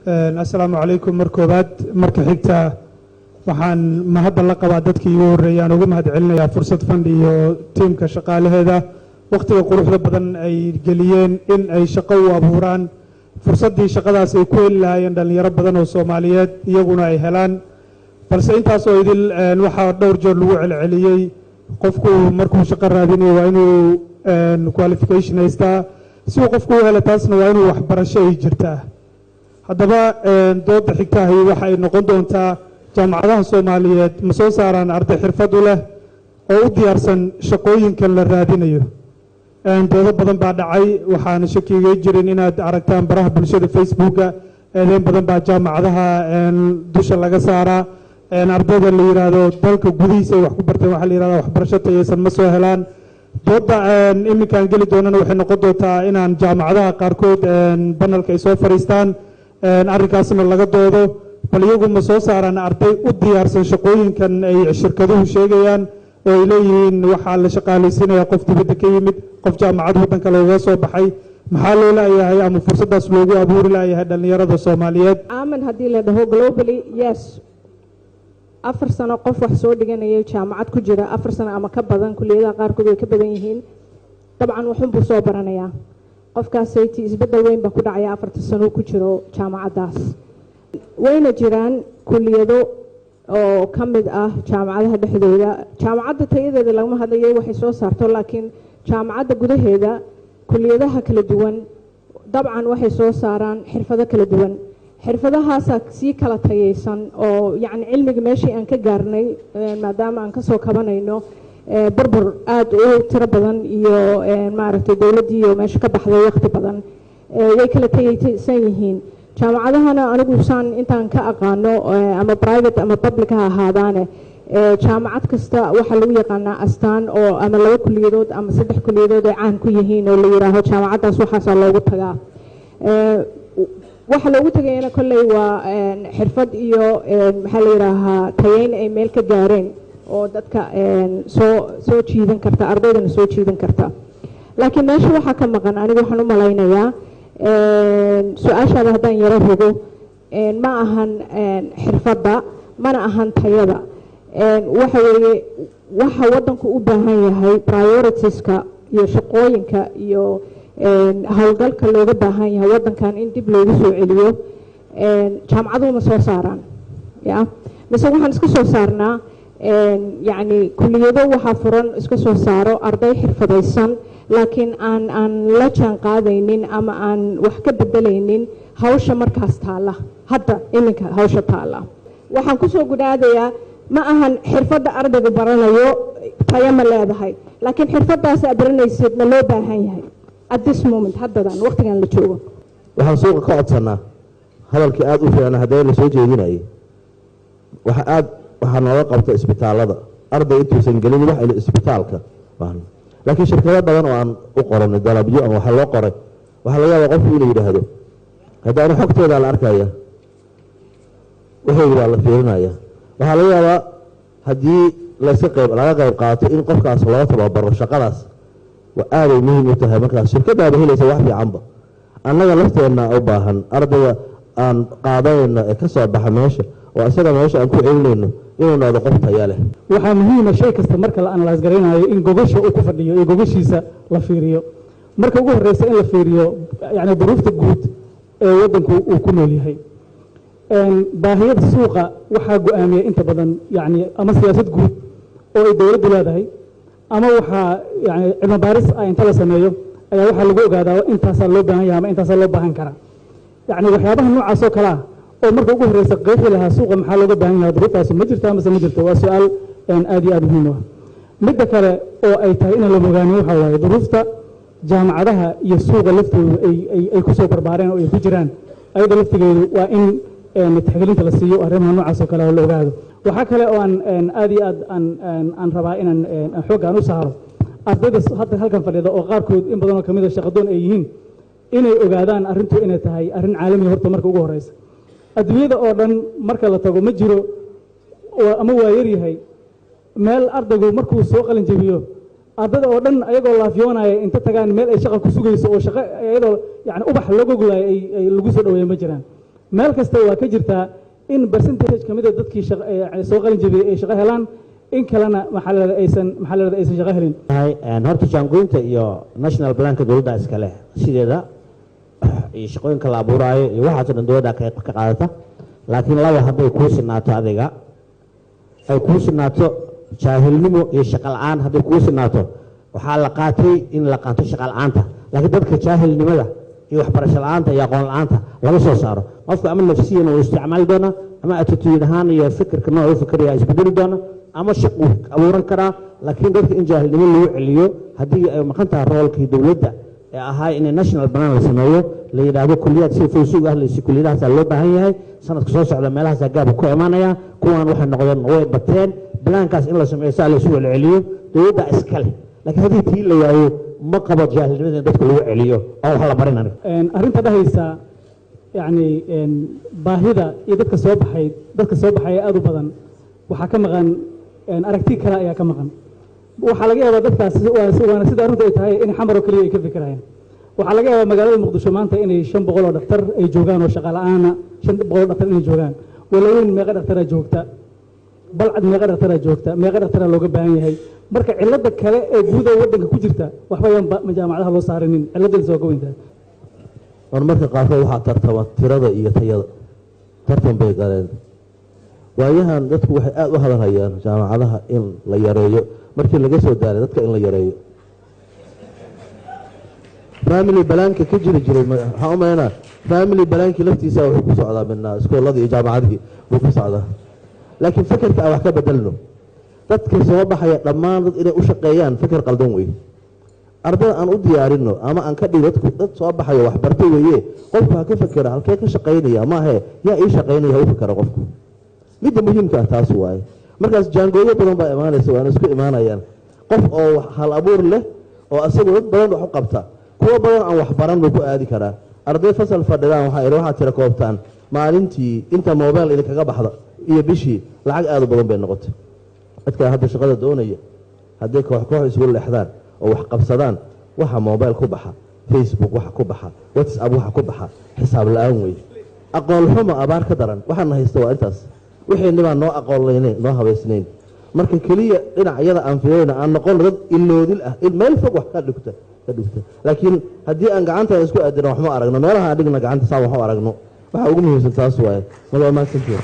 Assalaamu calaykum markoobaad marka xigta waxaan mahad la qabaa dadkii ugu horeeyay aan ugu mahad celinayaa fursad fund iyo tiimka shaqaalaheeda waqtiga quruxda badan ay geliyeen in ay shaqo u abuuraan fursadii shaqadaas ay ku heli lahaayeen dhalinyaro badan oo Soomaaliyeed iyaguna ay helaan balse intaas oo idil waxa dhowr jeer lagu celceliyay qofku markuu shaqo raadinayo waa inuu qualification haystaa si uu qofku u helo taasna waa inuu waxbarasho ay jirtaa haddaba dooda xigtahay waxay noqon doontaa jaamacadaha Soomaaliyeed ma soo saaraan arday xirfad u leh oo u diyaarsan shaqooyinka la raadinayo doodo badan baa dhacay waxaan shakiga jirin inaad aragtaan baraha bulshada Facebook-ga eedeyn badan baa jaamacadaha dusha laga saaraa ardayda la yiraahdo dalka gudihiisa wax ku barteen waxa la yiraahdo waxbarasho tayeysan ma soo helaan dooda iminkaan geli doonana waxay noqon doontaa inaan jaamacadaha qaarkood banalka ay soo fariistaan arrinkaasna laga doodo bal iyagu ma soo saaraan arday u diyaarsan shaqooyinkan ay shirkaduhu sheegayaan oo ay leeyihiin waxaa la shaqaalaysiinaya qof dibadda ka yimid qof jaamacad waddanka looga soo baxay maxaa loo leeyahay ama fursadaas loogu abuuri leeyahay dhalinyarada Soomaaliyeed aaman haddii la dhaho globally yes 4 sano qof wax soo dhiganaya jaamacad ku jira 4 sano ama ka badan kulliyadaha qaarkood way ka badan yihiin dabcan wuxuu buu soo baranayaa qofkaas sayti isbedel weyn ba ku dhacaya 4 sano ku jiro jaamacadaas wayna jiraan kulliyado oo kamid ah jaamacadaha dhexdooda jaamacadda tayadeeda lagama hadlayo waxay soo saarto laakiin jaamacadda gudaheeda kulliyadaha kala duwan dabcan waxay soo saaraan xirfado kala duwan xirfadahaas si kala tayeysan oo yaani cilmiga meeshii aan ka gaarnay maadaama aan ka soo kabanayno burbur aad u tiro badan iyo maaragtay dawladii iyo meesha ka baxday waqti badan way kala tayeysan yihiin jaamacadahana anigu saan intaan ka aqaano ama private ama public ha ahaadaane jaamacad kasta waxa lagu yaqaanaa astaan oo ama 2 kulliyadood ama 3 kulliyadood ay caan ku yihiin oo la yiraahdo jaamacadaas waxaas loogu tagaa waxa loogu tagayna kolley waa xirfad iyo waxa la yiraahdaa tayeyn ay meel ka gaareen oo dadka soo jiidan karta ardaydana soo jiidan karta laakiin meesha waxa ka maqan anigu waxaan u malaynayaa su'aashaada haddaan yaro rogo ma ahan xirfadda mana ahan tayada waxa weeye waxa waddanku u baahan yahay prioritiska iyo shaqooyinka iyo hawlgalka looga baahan yahay waddankan in dib loogu soo celiyo jaamacaduhu ma soo saaraan ya mise waxaan iska soo saarnaa يعني كلية waxaa furan iska soo saaro arday xirfadaysan laakiin aan la jaan qaadaynin ama aan wax ka bedelaynin hawsha markaas taala hadda iminka hawsha taala waxaan ku soo gudaadayaa ma ahan xirfadda ardayga baranayo tayo ma leedahay laakiin xirfadaas aad baranaysid ma loo baahan yahay at this moment haddadan waqtigan la joogo waxaan suuqa ka codsanaa hadalkii aad u fiican haddii la soo jeedinayay waxaa nooga qabta isbitaalada arday intuusan gelin wax ila isbitaalka laakiin shirkado badan oo aan u qoran dalabyo ama waxa loo qoray waxa laga yaabaa qofku inuu yiraahdo haddaan xogtooda la arkaya wixii la fiirinaya waxa laga yaabaa haddii laga qayb qaato in qofkaas loo tababaro shaqadaas waa aad muhiim u tahay markaas shirkadaada helaysa wax fiicanba annaga lafteena u baahan ardayga aan qaadanayna ee ka soo baxa meesha oo isaga meesha aan ku celinayno inuu noqdo qof tayo leh waxaa muhiim ah shay kasta marka la analyze gareynayo in gogosha uu ku fadhiyo iyo gogoshiisa la fiiriyo marka ugu horeysa in la fiiriyo yani duruufta guud ee waddanku uu ku nool yahay baahiyada suuqa waxaa go'aamiya inta badan yani ama siyaasad guud oo ay dawladdu leedahay ama waxaa yani cilmi baaris inta la sameeyo ayaa waxaa lagu ogaadaa intaasaa loo baahan yahay ama intaasaa loo baahan karaa yani waxyaabaha noocaas oo kale ah oo marka ugu horeysa qeexi lahaa suuqa maxaa looga baahan yahay duruuftaas ma jirto ama ma jirto waa su'aal aad iyo aad muhiim ah midda kale oo ay tahay in la ogaaniyo waxa waaye duruufta jaamacadaha iyo suuqa laftoodu ay ku soo barbaareen oo ay ku jiraan ayada laftigeedu waa in tixgelinta la siiyo arrimaha noocaas oo kale oo la ogaado waxaa kale oo aan aad iyo aad aan rabaa inaan xooggaan u saaro ardayda hadda halkan fadhida oo qaarkood in badan oo kamid a shaqadoon ay yihiin inay ogaadaan arrintu inay tahay arrin caalami horta marka ugu horeysa adduunyada oo dhan marka la tago ma jiro ama waa yar yahay meel ardaygu markuu soo qalin jabiyo ardada oo dhan ayagoo laafiyoonaya inta tagaan meel ay shaqa ku sugayso oo shaqo ayadoo yani ubax laga gulayo ay lagu soo dhaweeyo ma jiraan meel kasta waa ka jirtaa in percentage ka mid ah dadkii soo qalin jabiyey ay shaqo helaan in kalena aysan shaqo helin. horta jaangoynta iyo national planka dowladda iska leh sideeda iyo shaqooyinka la abuuraayo iyo waxaasoo dhan dowladda ka qaadata laakiin laba hadday kuu sinaato adiga ay kuu sinaato jaahilnimo iyo shaqo la-aan hadday kuu sinaato waxaa la qaatay in la qaato shaqo la-aanta laakiin dadka jaahilnimada iyo waxbarasho la-aanta iyo aqoon la-aanta laga soo saaro qofka ama nafsiyan uu isticmaali doona ama attitude ahaan iyo fikirka nooc u fikiraya isbedeli doona ama shaqo abuuran karaa laakiin dadka in jaahilnimo lagu celiyo haddii ay maqan tahay roolkii dowladda ee ahaa in national plan la sameeyo la yidhaahdo kuliyaad si fawsuug ah laysi kuliyadahaasaa loo baahan yahay sanadka soo socda meelahaasaa gaabka ku imaanaya kuwan waxay noqdeen way bateen balaankaas in la sameeyo saa laysu celceliyo dowladda iska leh laakiin haddii tii la waayo ma qabo jaahilnimada in dadka lagu celiyo oo wax la barin aniga arrinta dhahaysa yacni baahida iyo dadka soo baxay aad u badan waxaa ka maqan aragti kale ayaa ka maqan waxaa laga yaabaa dadkaas waana sida arrintu ay tahay in xamar oo keliya ay ka fikirayaan waxaa laga yaabaa magaalada muqdisho maanta inay 500 oo dhaktar ay joogaan oo shaqo la'aana 500 oo dhaktar inay joogaan walaweyn meeqa dhaktara joogta balcad meeqa dhaktara joogta meeqa dhaktara looga baahan yahay marka cilada kale ee guud ee waddanka ku jirta waxba yaan jaamacadaha loo saarinin ciladii soo goweyntaa marmarka qaarkood waxaa tartama tirada iyo tayada tartan bay galeen waayahan dadku waxay aad u hadalhayaan jaamacadaha in la yareeyo markii laga soo daaray dadka in la yareeyo family balaanka ka jiray waxaan u malaynaa family balaankii laftiisa wuxuu ku socdaa midnaa iskooladii iyo jaamacadihii wuu ku socdaa laakiin fikirka aan wax ka bedelno dadka soo baxaya dhammaan dad inay u shaqeeyaan fikir qaldan wey ardada aan u diyaarino ama aan ka dhigo dad soo baxayo waxbarto weeye qofku ha ka fikira halkee ka shaqaynaya maahe yaa ii shaqaynaya ha u fikira qofku midda muhiimka ah taas waaye markaas jaangooyo badan baa imaanaysa waana isku imaanayaan qof oo hal abuur leh oo asagu dad badan wax u qabta kuwo badan aan waxbaran buu ku aadi karaa arday fasal fadhidaan waxaa tira koobtaan maalintii inta mobile idinkaga baxda iyo bishii lacag aad u badan bay noqotay dadka hadda shaqada doonaya hadday koox isugu leexdaan oo wax qabsadaan waxa mobile ku baxa facebook waxa ku baxa whatsapp waxa ku baxa xisaab la-aan wey aqoon xumo abaar ka daran waxaana haysta waa intaas wixeenibaa noo aqoonlaynayn noo habaysnayn marka keliya dhinacyada aan fiirayna aan noqon dad iloodil ah meel fog wax ka dhigta laakiin haddii aan gacanta isku aadino wax ma aragno meelaha aan dhigna gacanta saa wax u aragno waxa ugu muhiimsan taas waaye malaa maadsantiina